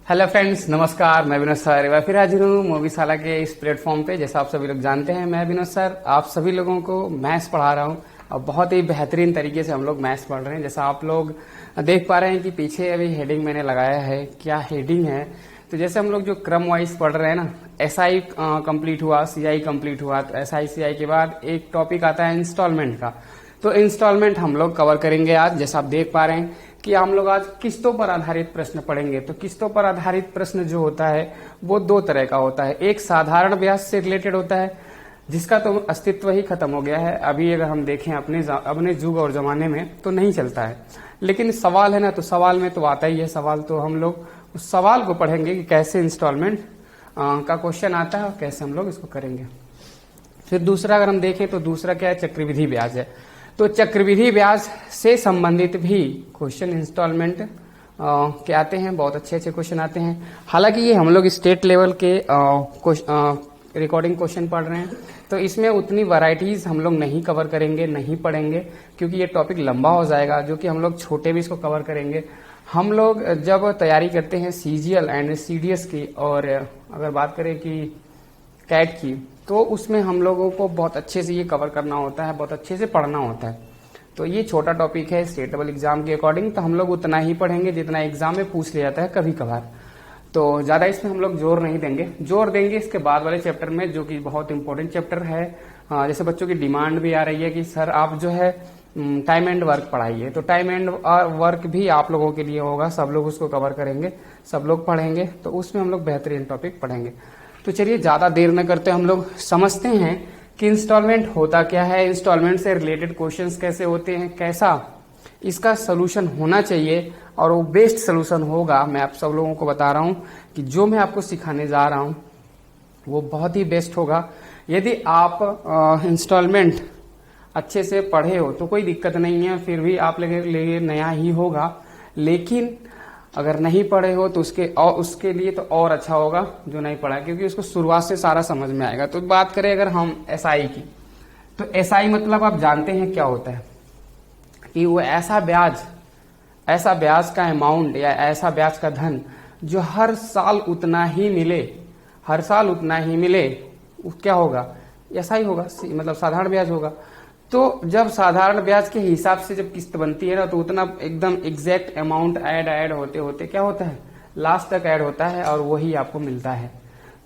Hello friends, नमस्कार। मैं Vinod sir एक बार फिर हाजिर हूँ मूवीशाला के इस प्लेटफॉर्म पे। जैसा आप सभी लोग जानते हैं, मैं विनोद सर आप सभी लोगों को मैथ्स पढ़ा रहा हूँ और बहुत ही बेहतरीन तरीके से हम लोग मैथ्स पढ़ रहे हैं। जैसा आप लोग देख पा रहे हैं कि पीछे अभी हेडिंग मैंने लगाया है। क्या हेडिंग है? तो जैसे हम लोग जो क्रम वाइज पढ़ रहे हैं ना, एसआई कंप्लीट हुआ, सीआई कंप्लीट हुआ, तो एसआई सीआई के बाद एक टॉपिक आता है इंस्टॉलमेंट का। तो इंस्टॉलमेंट हम लोग कवर करेंगे आज। जैसा आप देख पा रहे हैं कि हम लोग आज किस्तों पर आधारित प्रश्न पढ़ेंगे। तो किस्तों पर आधारित प्रश्न जो होता है वो दो तरह का होता है। एक साधारण ब्याज से रिलेटेड होता है, जिसका तो अस्तित्व ही खत्म हो गया है। अभी अगर हम देखें अपने युग और जमाने में तो नहीं चलता है, लेकिन सवाल है ना, तो सवाल में तो आता ही है सवाल। तो हम लोग उस सवाल को पढ़ेंगे कि कैसे इंस्टॉलमेंट का क्वेश्चन आता है और कैसे हम लोग इसको करेंगे। फिर दूसरा अगर हम देखें तो दूसरा क्या है, चक्रवृद्धि ब्याज है। तो चक्रवृद्धि ब्याज से संबंधित भी क्वेश्चन इंस्टॉलमेंट के आते हैं, बहुत अच्छे अच्छे क्वेश्चन आते हैं। हालांकि ये हम लोग स्टेट लेवल के रिकॉर्डिंग क्वेश्चन पढ़ रहे हैं, तो इसमें उतनी वैरायटीज हम लोग नहीं कवर करेंगे, नहीं पढ़ेंगे, क्योंकि ये टॉपिक लंबा हो जाएगा, जो कि हम लोग छोटे भी इसको कवर करेंगे। हम लोग जब तैयारी करते हैं सीजीएल एंड सीडीएस की, और अगर बात करें कि कैट की, तो उसमें हम लोगों को बहुत अच्छे से ये कवर करना होता है, बहुत अच्छे से पढ़ना होता है। तो ये छोटा टॉपिक है स्टेट लेवल एग्जाम के अकॉर्डिंग, तो हम लोग उतना ही पढ़ेंगे जितना एग्जाम में पूछ लिया जाता है कभी कभार। तो ज्यादा इसमें हम लोग जोर नहीं देंगे, जोर देंगे इसके बाद वाले चैप्टर में, जो कि बहुत इंपॉर्टेंट चैप्टर है। जैसे बच्चों की डिमांड भी आ रही है कि सर आप जो है टाइम एंड वर्क पढ़ाइए, तो टाइम एंड वर्क भी आप लोगों के लिए होगा, सब लोग उसको कवर करेंगे, सब लोग पढ़ेंगे, तो उसमें हम लोग बेहतरीन टॉपिक पढ़ेंगे। तो चलिए ज्यादा देर न करते हम लोग समझते हैं कि इंस्टॉलमेंट होता क्या है, इंस्टॉलमेंट से रिलेटेड क्वेश्चंस कैसे होते हैं, कैसा इसका सोल्यूशन होना चाहिए, और वो बेस्ट सोल्यूशन होगा। मैं आप सब लोगों को बता रहा हूं कि जो मैं आपको सिखाने जा रहा हूं वो बहुत ही बेस्ट होगा। यदि आप इंस्टॉलमेंट अच्छे से पढ़े हो तो कोई दिक्कत नहीं है, फिर भी आप लिए नया ही होगा। लेकिन अगर नहीं पढ़े हो तो उसके लिए तो और अच्छा होगा जो नहीं पढ़ा, क्योंकि उसको शुरुआत से सारा समझ में आएगा। तो बात करें अगर हम एसआई की, तो एसआई मतलब आप जानते हैं क्या होता है, कि वो ऐसा ब्याज का अमाउंट या ऐसा ब्याज का धन जो हर साल उतना ही मिले, वो क्या होगा, एसआई होगा, मतलब साधारण ब्याज होगा। तो जब साधारण ब्याज के हिसाब से जब किस्त बनती है ना, तो उतना एकदम एग्जैक्ट अमाउंट ऐड होते होते क्या होता है, लास्ट तक ऐड होता है और वही आपको मिलता है।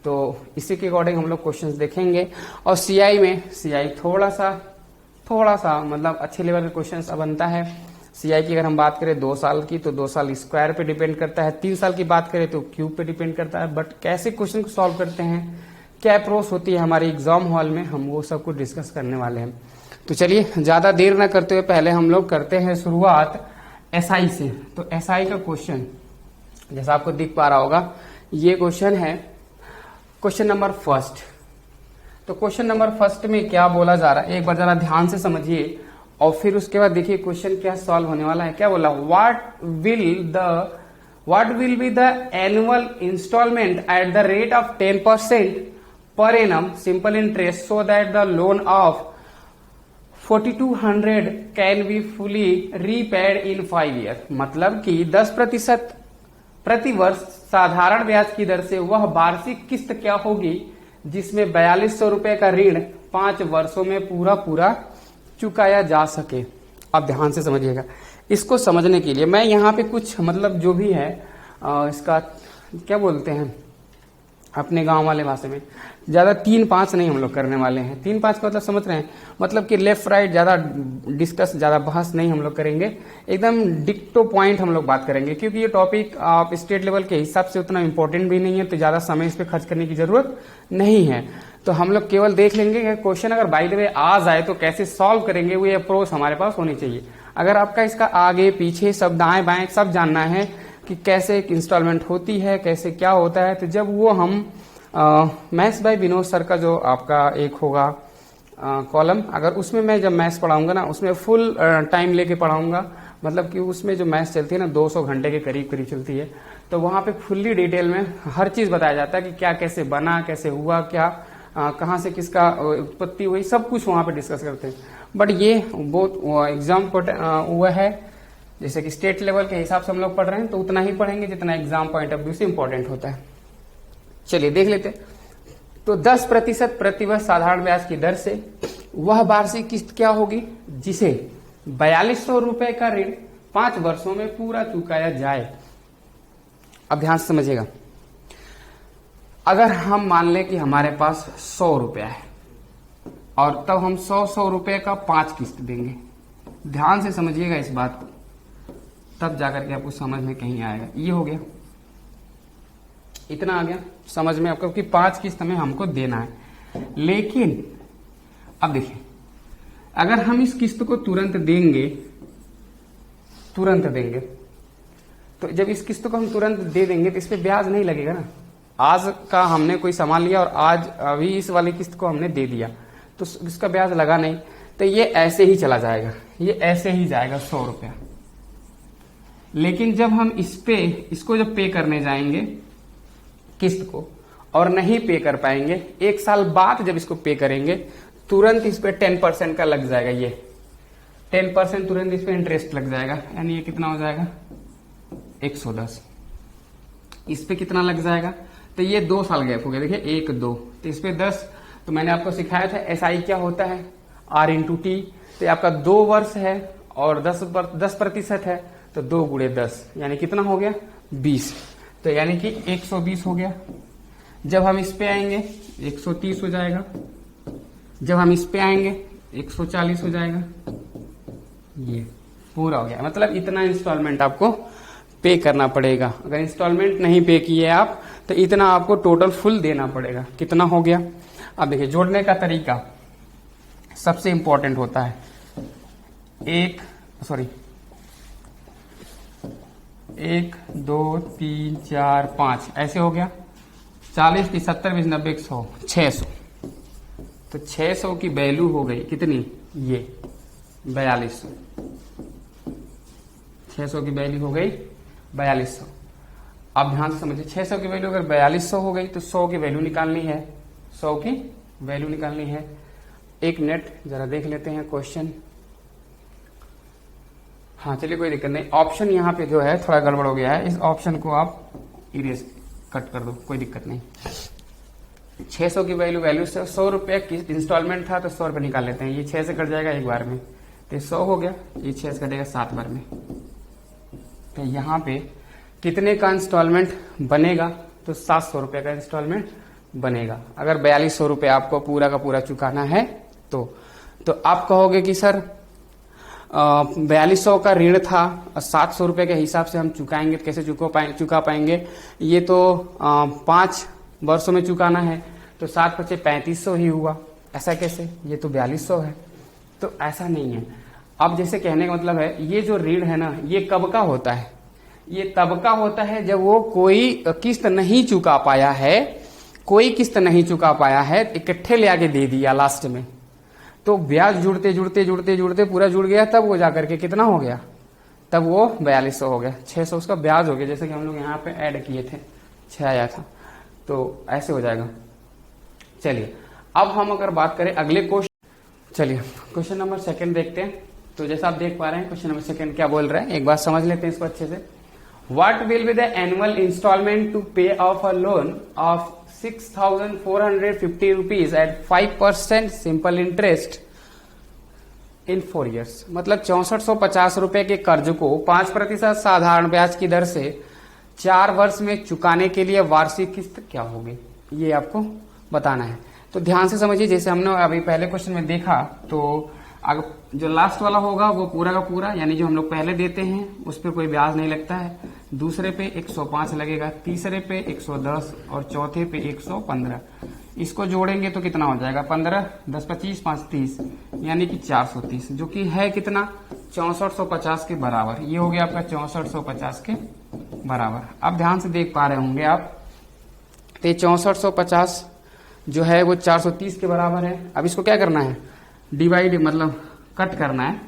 तो इसी के अकॉर्डिंग हम लोग क्वेश्चंस देखेंगे। और सीआई थोड़ा सा मतलब अच्छे लेवल के क्वेश्चंस बनता है। सीआई की अगर हम बात करें 2 साल की, तो 2 साल स्क्वायर पे डिपेंड करता है। 3 साल की बात करें तो क्यूब पे डिपेंड करता है। बट कैसे क्वेश्चन को सॉल्व करते हैं, क्या अप्रोच होती है हमारी एग्जाम हॉल में, हम वो सब कुछ डिस्कस करने वाले हैं। तो चलिए ज्यादा देर ना करते हुए पहले हम लोग करते हैं शुरुआत एसआई से। तो एसआई का क्वेश्चन जैसा आपको दिख पा रहा होगा, ये क्वेश्चन है क्वेश्चन नंबर फर्स्ट। तो क्वेश्चन नंबर फर्स्ट में क्या बोला जा रहा है, एक बार जरा ध्यान से समझिए और फिर उसके बाद देखिए क्वेश्चन क्या सॉल्व होने वाला है। क्या बोला, what will be the annual installment at the rate of 10% per annum simple interest so that the loan of 4200 can be fully repaid in 5 year. मतलब कि 10% प्रति वर्ष साधारण ब्याज की दर से वह वार्षिक किस्त क्या होगी जिसमें 4200 रुपए का ऋण 5 वर्षों में पूरा चुकाया जा सके। आप ध्यान से समझिएगा। इसको समझने के लिए मैं यहाँ पे कुछ मतलब जो भी है इसका क्या बोलते हैं अपने गांव वाले भाषा में, ज्यादा 3-5 नहीं हम लोग करने वाले हैं। 3-5 का मतलब समझ रहे हैं, मतलब कि लेफ्ट राइट ज्यादा डिस्कस, ज्यादा बहस नहीं हम लोग करेंगे, एकदम डिक्टो पॉइंट हम लोग बात करेंगे। क्योंकि ये टॉपिक आप स्टेट लेवल के हिसाब से उतना इंपॉर्टेंट भी नहीं है, तो ज्यादा समय इस पर खर्च करने की जरूरत नहीं है। तो हम लोग केवल देख लेंगे कि क्वेश्चन अगर बाय द वे आ जाए तो कैसे सॉल्व करेंगे, वो अप्रोच हमारे पास होनी चाहिए। अगर आपका इसका आगे पीछे सब दाएं बाएं सब जानना है कि कैसे एक इंस्टॉलमेंट होती है, कैसे क्या होता है, तो जब वो हम मैथ्स बाय विनोद सर का जो आपका एक होगा कॉलम, अगर उसमें मैं जब मैथ्स पढ़ाऊंगा ना, उसमें फुल टाइम लेके पढ़ाऊंगा, मतलब कि उसमें जो मैथ्स चलती है ना 200 घंटे के करीब चलती है, तो वहां पे फुल्ली डिटेल में हर चीज बताया जाता है कि क्या कैसे बना, कैसे हुआ, क्या कहाँ से किसका उत्पत्ति हुई, सब कुछ वहां पे डिस्कस करते हैं। बट ये बहुत एग्जाम वो है जैसे कि स्टेट लेवल के हिसाब से हम लोग पढ़ रहे हैं तो उतना ही पढ़ेंगे जितना एग्जाम पॉइंट ऑफ व्यू से इंपॉर्टेंट होता है। चलिए देख लेते हैं। तो 10% प्रतिवर्ष साधारण ब्याज की दर से वह वार्षिक किस्त क्या होगी जिसे 4200 रुपए का ऋण 5 वर्षों में पूरा चुकाया जाए। अब ध्यान से समझिएगा, अगर हम मान लें कि हमारे पास 100 रुपया है और तब हम 100 रुपए का 5 किस्त देंगे। ध्यान से समझिएगा इस बात को, तब जाकर के आपको समझ में कहीं आएगा। ये हो गया, इतना आ गया समझ में आपको कि 5 किस्त में हमको देना है। लेकिन अब देखिए, अगर हम इस किस्त को तुरंत देंगे तो जब इस किस्त को हम तुरंत दे देंगे तो इस पे ब्याज नहीं लगेगा ना। आज का हमने कोई सामान लिया और आज अभी इस वाली किस्त को हमने दे दिया तो इसका ब्याज लगा नहीं, तो ये ऐसे ही चला जाएगा, ये ऐसे ही जाएगा 100 रुपया। लेकिन जब हम इसको जब पे करने जाएंगे किस्त को और नहीं पे कर पाएंगे, 1 साल बाद जब इसको पे करेंगे तुरंत इस पे 10% का लग जाएगा। ये 10% तुरंत इस पे इंटरेस्ट लग जाएगा, यानी ये कितना हो जाएगा 110। इस पे कितना लग जाएगा, तो ये 2 साल गैप हो गया। देखिए 1 2, तो इस पे 10। तो मैंने आपको सिखाया था एसआई क्या होता है, R/T। तो आपका 2 वर्ष है और 10% है, तो 2 गुणे 10 यानी कितना हो गया 20। तो यानी कि 120 हो गया। जब हम इस पे आएंगे 130 हो जाएगा, जब हम इस पे आएंगे 140 हो जाएगा। ये पूरा हो गया, मतलब इतना इंस्टॉलमेंट आपको पे करना पड़ेगा। अगर इंस्टॉलमेंट नहीं पे किए आप तो इतना आपको टोटल फुल देना पड़ेगा। कितना हो गया, अब देखिए जोड़ने का तरीका सबसे इंपॉर्टेंट होता है। 1 2 3 4 5 ऐसे हो गया। 40 30 70 20 90 100 600। तो 600 की वैल्यू हो गई कितनी, ये 4200। 600 की वैल्यू हो गई 4200। अब ध्यान से समझिए, 600 की वैल्यू अगर 4200 हो गई तो 100 की वैल्यू निकालनी है। 100 की वैल्यू निकालनी है। एक मिनट जरा देख लेते हैं क्वेश्चन। हाँ चलिए कोई दिक्कत नहीं, ऑप्शन यहाँ पे जो है थोड़ा गड़बड़ हो गया है, इस ऑप्शन को आप इरेज कट कर दो, कोई दिक्कत नहीं। 600 की वैल्यू से 100 रुपये की इंस्टॉलमेंट था तो 100 रुपये निकाल लेते हैं। ये 6 से कट जाएगा एक बार में, तो 100 हो गया। ये 6 से कटेगा 7 बार में। तो यहाँ पे कितने का इंस्टॉलमेंट बनेगा, तो 700 रुपये का इंस्टॉलमेंट बनेगा। अगर 4200 रुपये आपको पूरा का पूरा चुकाना है तो आप कहोगे कि सर 4200 का ऋण था और 700 रुपये के हिसाब से हम चुकाएंगे तो कैसे चुका पाएंगे। ये तो 5 वर्षों में चुकाना है, तो 7 × 5 = 3500 ही हुआ। ऐसा कैसे, ये तो 4200 है। तो ऐसा नहीं है। अब जैसे कहने का मतलब है, ये जो ऋण है ना, ये कब का होता है, ये तब का होता है जब वो कोई किस्त नहीं चुका पाया है, कोई किस्त नहीं चुका पाया है, इकट्ठे ले आके दे दिया लास्ट में, तो ब्याज जुड़ते पूरा जुड़ गया, तब वो जाकर के कितना हो गया, तब वो 4200 हो गया। 600 उसका ब्याज हो गया, जैसे कि हम लोग यहाँ पे ऐड किए थे 6 आया था, तो ऐसे हो जाएगा। चलिए अब हम अगर बात करें अगले क्वेश्चन, चलिए क्वेश्चन नंबर 2 देखते हैं। तो जैसा आप देख पा रहे हैं क्वेश्चन नंबर 2 क्या बोल रहे हैं, एक बार समझ लेते हैं इसको अच्छे से। What will be the annual installment to pay off a loan of 6,450 rupees at 5% simple interest in 4 years? मतलब 6450 रुपए के कर्ज को 5% साधारण ब्याज की दर से 4 वर्ष में चुकाने के लिए वार्षिक किस्त क्या होगी, ये आपको बताना है। तो ध्यान से समझिए, जैसे हमने अभी पहले क्वेश्चन में देखा, तो जो लास्ट वाला होगा वो पूरा का पूरा, यानी जो हम लोग पहले देते हैं उस पर कोई ब्याज नहीं लगता है, दूसरे पे 105 लगेगा, तीसरे पे 110 और चौथे पे 115। इसको जोड़ेंगे तो कितना हो जाएगा, 15 10 25 5 30, यानी कि 430, जो कि है कितना 6450 के बराबर। ये हो गया आपका 6450 के बराबर। अब ध्यान से देख पा रहे होंगे आप, तो 6450 जो है वो 430 के बराबर है। अब इसको क्या करना है, डिवाइड मतलब कट करना है।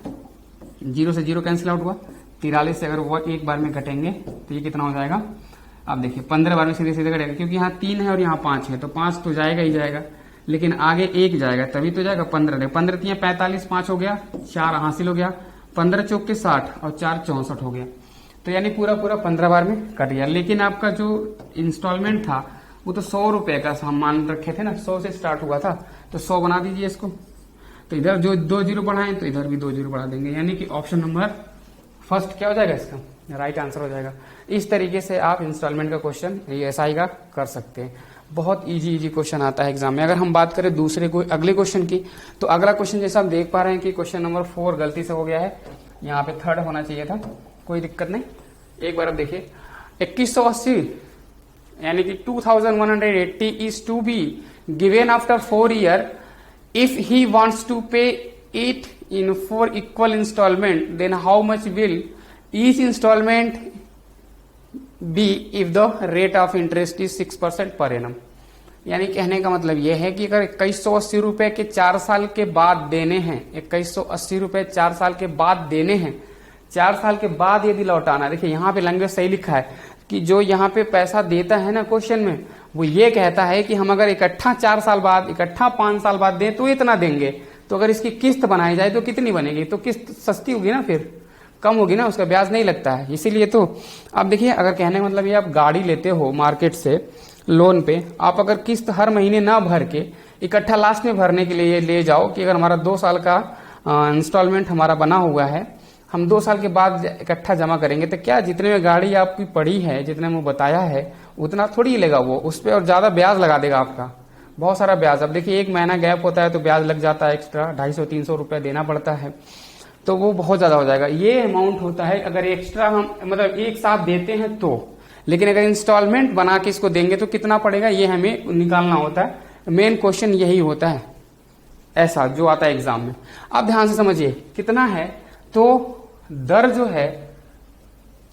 0 से 0 कैंसिल आउट हुआ, 43 से अगर वो एक बार में कटेंगे तो ये कितना हो जाएगा। अब देखिए 15 बार में सीधे सीधे कटेगा, क्योंकि यहाँ 3 है और यहाँ 5 है, तो 5 तो जाएगा ही जाएगा, लेकिन आगे 1 जाएगा तभी तो जाएगा। 15 15 3 45, 5 हो गया, 4 हासिल हो गया, 15 चौक के 60 और 4 64 हो गया। तो यानी पूरा पूरा 15 बार में कट गया। लेकिन आपका जो इंस्टॉलमेंट था वो तो 100 रुपए का हम मान रखे थे ना, 100 से स्टार्ट हुआ था, तो 100 बना दीजिए इसको। तो इधर जो 2 जीरो बढ़ाएं तो इधर भी 2 जीरो बढ़ा देंगे, यानी कि ऑप्शन नंबर फर्स्ट क्या हो जाएगा, इसका राइट आंसर हो जाएगा। इस तरीके से आप इंस्टॉलमेंट का क्वेश्चन एसआई का कर सकते हैं। बहुत इजी क्वेश्चन आता है एग्जाम में। अगर हम बात करें दूसरे को अगले क्वेश्चन की, तो अगला क्वेश्चन जैसा आप देख पा रहे हैं कि क्वेश्चन नंबर 4 गलती से हो गया है, यहाँ पे 3rd होना चाहिए था, कोई दिक्कत नहीं। एक बार अब देखिए 2180 यानी कि 2180 is to be given after 4 year if he wants to pay it in 4 equal instalment, then how much will each instalment be if the rate of interest is 6% per annum. यानी कहने का मतलब यह है कि अगर 2180 रुपए के 4 साल के बाद देने हैं, 2180 रुपए 4 साल के बाद देने हैं, 4 साल के बाद यदि लौटाना, देखिए यहाँ पे लैंग्वेज सही लिखा है कि जो यहाँ पे पैसा देता है ना क्वेश्चन में, वो ये कहता है कि हम अगर इकट्ठा 4 साल बाद, इकट्ठा 5 साल बाद दें तो इतना देंगे। तो अगर इसकी किस्त बनाई जाए तो कितनी बनेगी, तो किस्त सस्ती होगी ना, फिर कम होगी ना, उसका ब्याज नहीं लगता है। इसीलिए तो अब देखिए, अगर कहने का मतलब ये आप गाड़ी लेते हो मार्केट से लोन पे, आप अगर किस्त हर महीने ना भर के इकट्ठा लास्ट में भरने के लिए ले जाओ कि अगर हमारा 2 साल का इंस्टॉलमेंट हमारा बना हुआ है, हम 2 साल के बाद इकट्ठा जमा करेंगे, तो क्या जितने में गाड़ी आपकी पड़ी है, जितने में बताया है उतना थोड़ी लेगा वो, उस पर और ज्यादा ब्याज लगा देगा आपका, बहुत सारा ब्याज। अब देखिए 1 महीना गैप होता है तो ब्याज लग जाता है एक्स्ट्रा, 250-300 रुपया देना पड़ता है, तो वो बहुत ज्यादा हो जाएगा। ये अमाउंट होता है अगर एक्स्ट्रा हम मतलब एक साथ देते हैं तो, लेकिन अगर इंस्टॉलमेंट बना के इसको देंगे तो कितना पड़ेगा ये हमें निकालना होता है। मेन क्वेश्चन यही होता है ऐसा जो आता है एग्जाम में। आप ध्यान से समझिए कितना है, तो दर जो है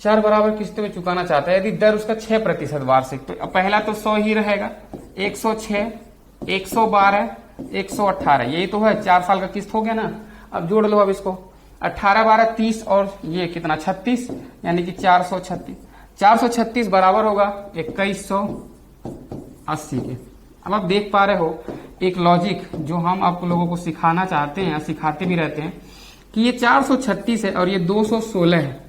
4 बराबर किस्तों में चुकाना चाहता है, यदि दर उसका 6% वार्षिक, तो पहला तो 100 ही रहेगा, 106, 112, 118, यही तो है 4 साल का किस्त हो गया ना। अब जोड़ लो अब इसको, 18 12 30 और ये कितना 36, यानी कि 436, 436 बराबर होगा 2180 के। अब आप देख पा रहे हो एक लॉजिक जो हम आप लोगों को सिखाना चाहते हैं, सिखाते भी रहते हैं, कि ये 436 है और ये 216 है,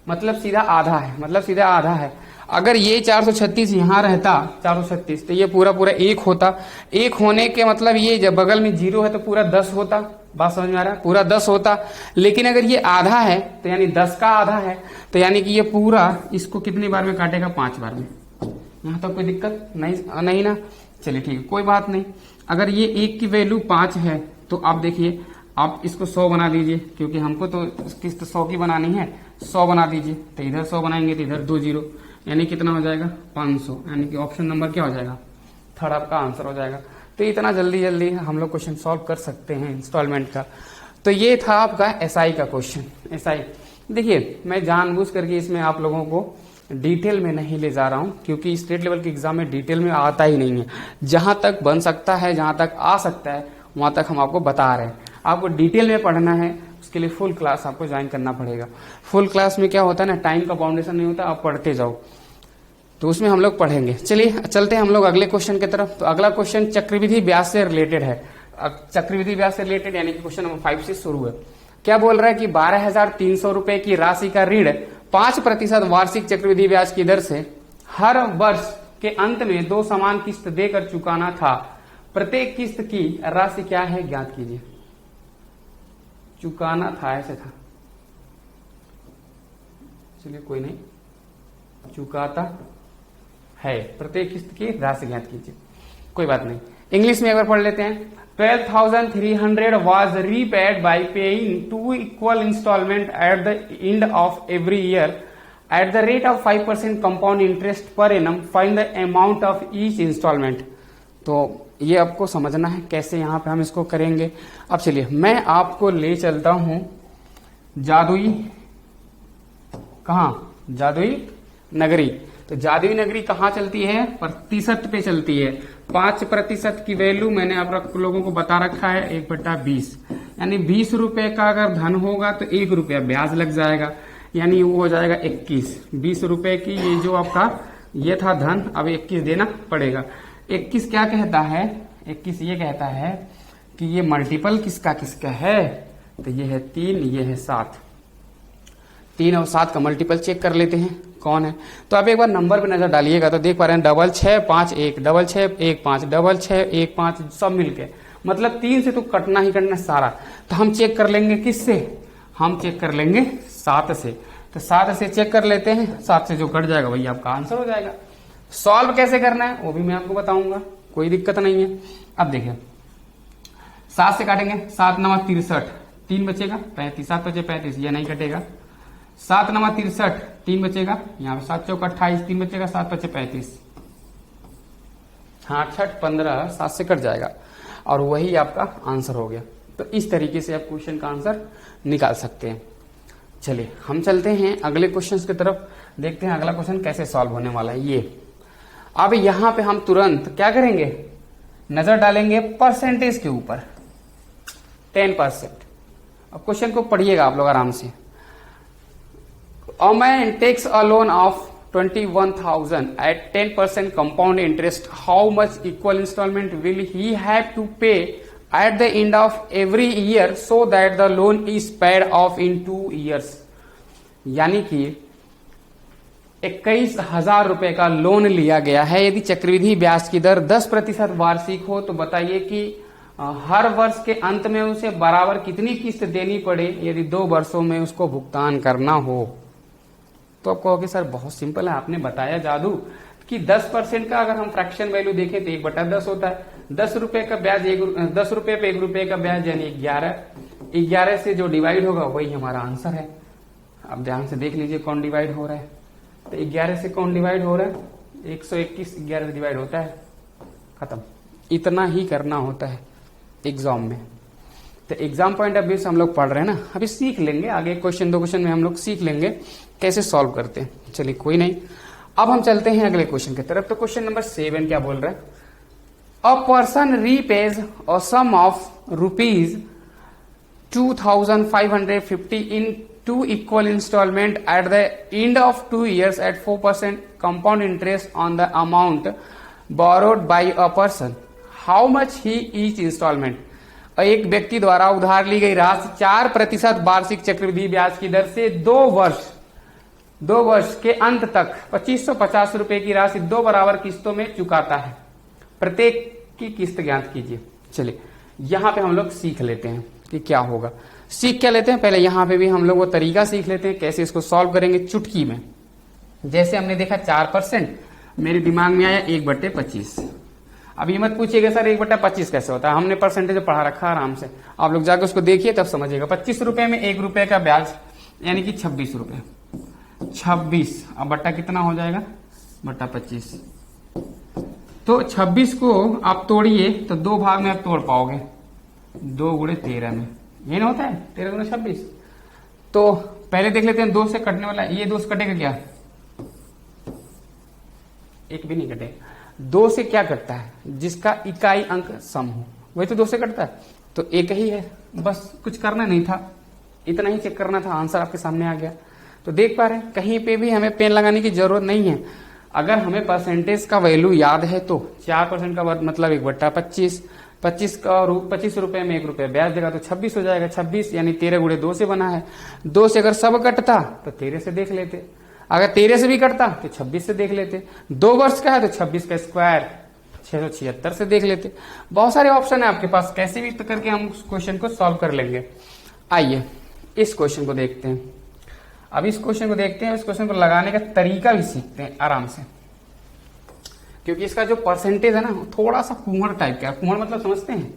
मतलब सीधा आधा है, मतलब सीधा आधा है। अगर ये 436 यहां रहता 436, तो ये पूरा पूरा 1 होता। 1 होने के मतलब ये जब बगल में 0 है तो पूरा 10 होता। बात समझ में आ रहा है, पूरा 10 होता। लेकिन अगर ये आधा है तो यानी 10 का आधा है, तो यानी कि ये पूरा इसको कितनी बार में काटेगा, 5 बार में। यहाँ तक कोई दिक्कत नहीं ना, चलिए ठीक है, कोई बात नहीं। अगर ये 1 की वैल्यू 5 है तो आप देखिए, आप इसको 100 बना दीजिए, क्योंकि हमको तो किस्त 100 की बनानी है, 100 बना दीजिए। तो इधर 100 बनाएंगे तो इधर 2 जीरो, यानी कितना हो जाएगा 500, यानी कि ऑप्शन नंबर क्या हो जाएगा, 3rd आपका आंसर हो जाएगा। तो इतना जल्दी हम लोग क्वेश्चन सॉल्व कर सकते हैं इंस्टॉलमेंट का। तो ये था आपका एसआई का क्वेश्चन। एसआई देखिए, मैं जानबूझ करके इसमें आप लोगों को डिटेल में नहीं ले जा रहा हूं, क्योंकि स्टेट लेवल के एग्जाम में डिटेल में आता ही नहीं है। जहां तक बन सकता है, जहां तक आ सकता है, वहां तक हम आपको बता रहे हैं। आपको डिटेल में पढ़ना है, उसके लिए फुल क्लास आपको ज्वाइन करना पड़ेगा। फुल क्लास में क्या होता है ना, टाइम का बाउंडेशन नहीं होता, आप पढ़ते जाओ, तो उसमें हम लोग पढ़ेंगे। चलिए चलते हैं हम लोग अगले क्वेश्चन की तरफ। तो अगला क्वेश्चन चक्रवृद्धि ब्याज से रिलेटेड है। चक्रवृद्धि ब्याज से रिलेटेड यानी कि क्वेश्चन नंबर 5 से शुरू है। क्या बोल रहा है कि 12,300 रुपए की राशि का ऋण 5% वार्षिक चक्रवृद्धि ब्याज की दर से हर वर्ष के अंत में 2 समान किस्त देकर चुकाना था। प्रत्येक किस्त की राशि क्या है ज्ञात कीजिए। चुकाना था ऐसे था, चलिए कोई नहीं, चुकाता है, प्रत्येक किस्त की राशि ज्ञात कीजिए, कोई बात नहीं। इंग्लिश में एक बार पढ़ लेते हैं। 12,300 was repaid by paying 2 equal installment at the end of every year at the rate of 5% compound interest per annum. Find the amount of each installment. तो ये आपको समझना है कैसे यहाँ पे हम इसको करेंगे। अब चलिए मैं आपको ले चलता हूं जादुई, कहाँ, जादुई नगरी। तो जादुई नगरी कहाँ चलती है, प्रतिशत पे चलती है। 5% की वैल्यू मैंने आप लोगों को बता रखा है 1/20, यानी 20 रुपए का अगर धन होगा तो 1 रुपया ब्याज लग जाएगा, यानी वो हो जाएगा 21। 20 रुपए की ये जो आपका ये था धन, अब 21 देना पड़ेगा। 21 क्या कहता है, 21 ये कहता है कि ये मल्टीपल किसका किसका है, तो ये है 3, ये है 7। 3 और 7 का मल्टीपल चेक कर लेते हैं कौन है। तो आप एक बार नंबर पे नजर डालिएगा तो देख पा रहे हैं 6651 6615 6615 सब मिलके मतलब 3 से तो कटना ही कटना सारा। तो हम चेक कर लेंगे किससे, हम चेक कर लेंगे 7 से। तो 7 से चेक कर लेते हैं, 7 से जो कट जाएगा वही आपका आंसर हो जाएगा। सॉल्व कैसे करना है वो भी मैं आपको बताऊंगा, कोई दिक्कत नहीं है। अब देखिए 7 से काटेंगे, 7 9 63, 3 बचेगा 35, 7 बचे 35, ये नहीं कटेगा। 7 9 63, 3 बचेगा, यहाँ पे 7 चौक 28, 3 बचेगा, 7 बचे 35, हाँ 6 15, 7 से कट जाएगा और वही आपका आंसर हो गया। तो इस तरीके से आप क्वेश्चन का आंसर निकाल सकते हैं। चलिए हम चलते हैं अगले क्वेश्चन की तरफ, देखते हैं अगला क्वेश्चन कैसे सॉल्व होने वाला है। ये अब यहां पे हम तुरंत क्या करेंगे, नजर डालेंगे परसेंटेज के ऊपर 10%। अब क्वेश्चन को पढ़िएगा आप लोग आराम से। A man takes a loan of 21,000 at 10% compound interest. How much equal installment will he have to pay at the end of every year so that the loan is paid off in 2 years? यानी कि 21,000 रुपए का loan लिया गया है। यदि चक्रवृद्धि ब्याज की दर 10% वार्षिक हो तो बताइए कि हर वर्ष के अंत में उसे बराबर कितनी किस्त देनी पड़े यदि 2 वर्षों में उसको भुगतान करना हो। तो आप कहोगे सर बहुत सिंपल है, आपने बताया जादू कि 10% का अगर हम फ्रैक्शन वैल्यू देखें तो 1/10 होता है। 10 रुपए का ब्याज 10 रुपए पे 1 रुपए का ब्याज यानी 11 से जो डिवाइड होगा वही हमारा आंसर है। अब ध्यान से देख लीजिए कौन डिवाइड हो रहा है। तो 11 से कौन डिवाइड हो रहा है, 121 11 से डिवाइड होता है, खत्म। इतना ही करना होता है एग्जाम में। तो एग्जाम पॉइंट ऑफ व्यू से हम लोग पढ़ रहे हैं ना, अभी सीख लेंगे आगे क्वेश्चन 2 क्वेश्चन में हम लोग सीख लेंगे कैसे सॉल्व करते हैं। चलिए कोई नहीं, अब हम चलते हैं अगले क्वेश्चन की तरफ। तो क्वेश्चन नंबर 7 क्या बोल रहा है, a person repays a sum of ₹2,550 in 2 equal installment at the end of 2 years at 4% compound interest on the amount borrowed by a person. How much he each installment? एक व्यक्ति द्वारा उधार ली गई राशि 4% वार्षिक चक्रवृद्धि ब्याज की दर से 2 वर्ष के अंत तक 2550 रुपए की राशि 2 बराबर किस्तों में चुकाता है। प्रत्येक की किस्त ज्ञात कीजिए। चलिए यहां पे हम लोग सीख लेते हैं कि क्या होगा। सीख क्या लेते हैं, पहले यहां पे भी हम लोग वो तरीका सीख लेते हैं कैसे इसको सॉल्व करेंगे चुटकी में। जैसे हमने देखा 4%, मेरे दिमाग में आया 1/25। अब ये मत पूछिएगा सर 1/25 कैसे होता है, हमने परसेंटेज पढ़ा रखा आराम से, आप लोग जाकर उसको देखिए तब समझिएगा। 25 रुपए में 1 रुपए का ब्याज यानी कि 26 रुपए, 26 अब बट्टा कितना हो जाएगा, बट्टा 25। तो 26 को आप तोड़िए तो 2 भाग में आप तोड़ पाओगे, 2 गुणे 13 में, ये ना होता है 13 गुणे 26। तो पहले देख लेते हैं 2 से कटने वाला, ये 2 से कटेगा क्या, एक भी नहीं कटेगा। 2 से क्या कटता है, जिसका इकाई अंक सम हो वही तो 2 से कटता है। तो एक ही है, बस कुछ करना नहीं था, इतना ही चेक करना था, आंसर आपके सामने आ गया। तो देख पा रहे हैं कहीं पे भी हमें पेन लगाने की जरूरत नहीं है। अगर हमें परसेंटेज का वैल्यू याद है तो 4% का मतलब 1/25, 25 रुपए में 1 रुपया ब्याज देगा तो 26 हो जाएगा। 26 यानी 13 गुणे 2 से बना है। 2 से अगर सब कटता तो 13 से देख लेते, अगर 13 से भी कटता तो 26 से देख लेते। 2 वर्ष का है तो 26 का स्क्वायर 676 से देख लेते। बहुत सारे ऑप्शन है आपके पास, कैसे भी करके हम उस क्वेश्चन को सॉल्व कर लेंगे। आइए इस क्वेश्चन को देखते हैं। अब इस क्वेश्चन को देखते हैं, इस क्वेश्चन को लगाने का तरीका भी सीखते हैं आराम से, क्योंकि इसका जो परसेंटेज है ना थोड़ा सा कुंवड़ टाइप का। कुंवड़ मतलब समझते हैं,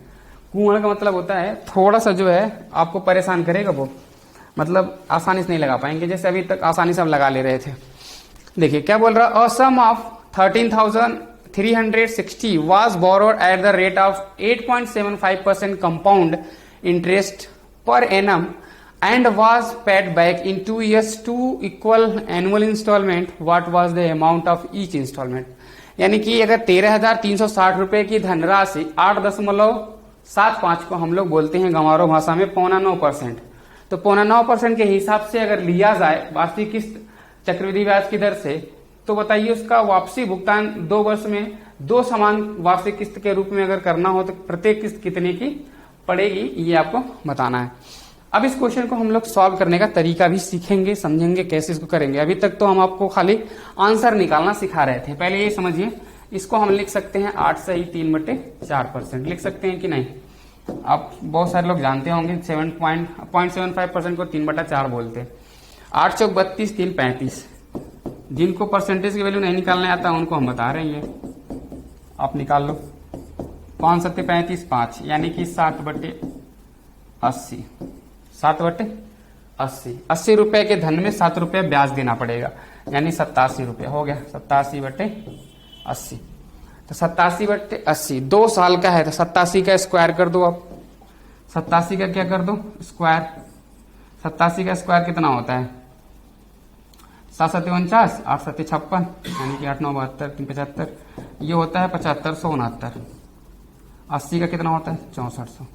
कुंवड़ का मतलब होता है थोड़ा सा जो है आपको परेशान करेगा, वो मतलब आसानी से नहीं लगा पाएंगे, जैसे अभी तक आसानी से हम लगा ले रहे थे। देखिए क्या बोल रहा है, अ sum of 13,360 was borrowed at the rate of 8.75% compound interest per annum and was paid back in 2 years 2 equal annual installment. What was the amount of each installment? यानी कि अगर 13,360 रुपए की धनराशि 8.75 को हम लोग बोलते हैं गंवारो भाषा में 9.25%, तो 9.25% के हिसाब से अगर लिया जाए वार्षिक किस्त चक्रवृद्धि ब्याज की दर से, तो बताइए उसका वापसी भुगतान 2 वर्ष में 2 समान वार्षिक किस्त के रूप में अगर करना हो तो प्रत्येक किस्त कितने की पड़ेगी, ये आपको बताना है। अब इस क्वेश्चन को हम लोग सॉल्व करने का तरीका भी सीखेंगे, समझेंगे कैसे इसको करेंगे। अभी तक तो हम आपको खाली आंसर निकालना सिखा रहे थे। पहले ये समझिए, इसको हम लिख सकते हैं 8 सही 3/4% लिख सकते हैं कि नहीं। आप बहुत सारे लोग जानते होंगे 0.75% को 3/4 बोलते हैं। 8 चौक 32, 3 35। जिनको परसेंटेज की वैल्यू नहीं निकालने आता उनको हम बता रहे हैं, आप निकाल लो। 5 7 35 5, यानी कि 7/80। 7/80। 80 रुपए के धन में 7 रुपए ब्याज देना पड़ेगा, यानी 87 रुपए हो गया। 87/80। तो 87/80 2 साल का है, तो 87 का स्क्वायर कर दो। आप 87 का क्या कर दो स्क्वायर। 87 का स्क्वायर कितना होता है 7 7 49, 8 7 56, यानी कि 8 9 72, 3 75। ये होता है 7569। 80 का कितना होता है 6400।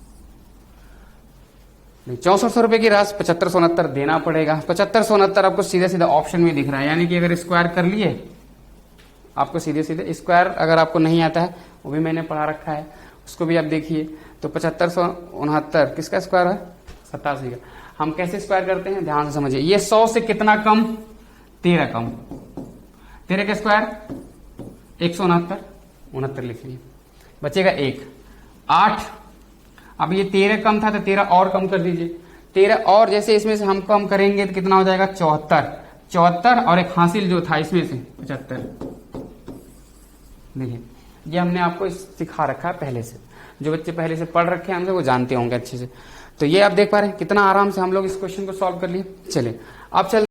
नहीं, 6400 रुपए की राशि 7569 देना पड़ेगा। 7569 आपको सीधे सीधे ऑप्शन में दिख रहा है, यानी कि अगर स्क्वायर कर लिए आपको सीधे सीधे स्क्वायर, अगर आपको नहीं आता है वो भी मैंने पढ़ा रखा है, उसको भी आप देखिए। तो 7569 किसका स्क्वायर है 87 का। हम कैसे स्क्वायर करते हैं ध्यान से समझिए। ये 100 से कितना कम 13 कम, 13 का स्क्वायर 169, 69 लिख लिए, बचेगा 1 8। अब ये 13 कम था तो 13 और कम कर दीजिए। 13 और जैसे इसमें से हम कम करेंगे तो कितना हो जाएगा 74। 74 और एक हासिल जो था इसमें से 75। देखिए ये हमने आपको सिखा रखा है पहले से, जो बच्चे पहले से पढ़ रखे हैं हमसे वो जानते होंगे अच्छे से। तो ये आप देख पा रहे हैं कितना आराम से हम लोग इस क्वेश्चन को सॉल्व कर लिए। चलिए अब चल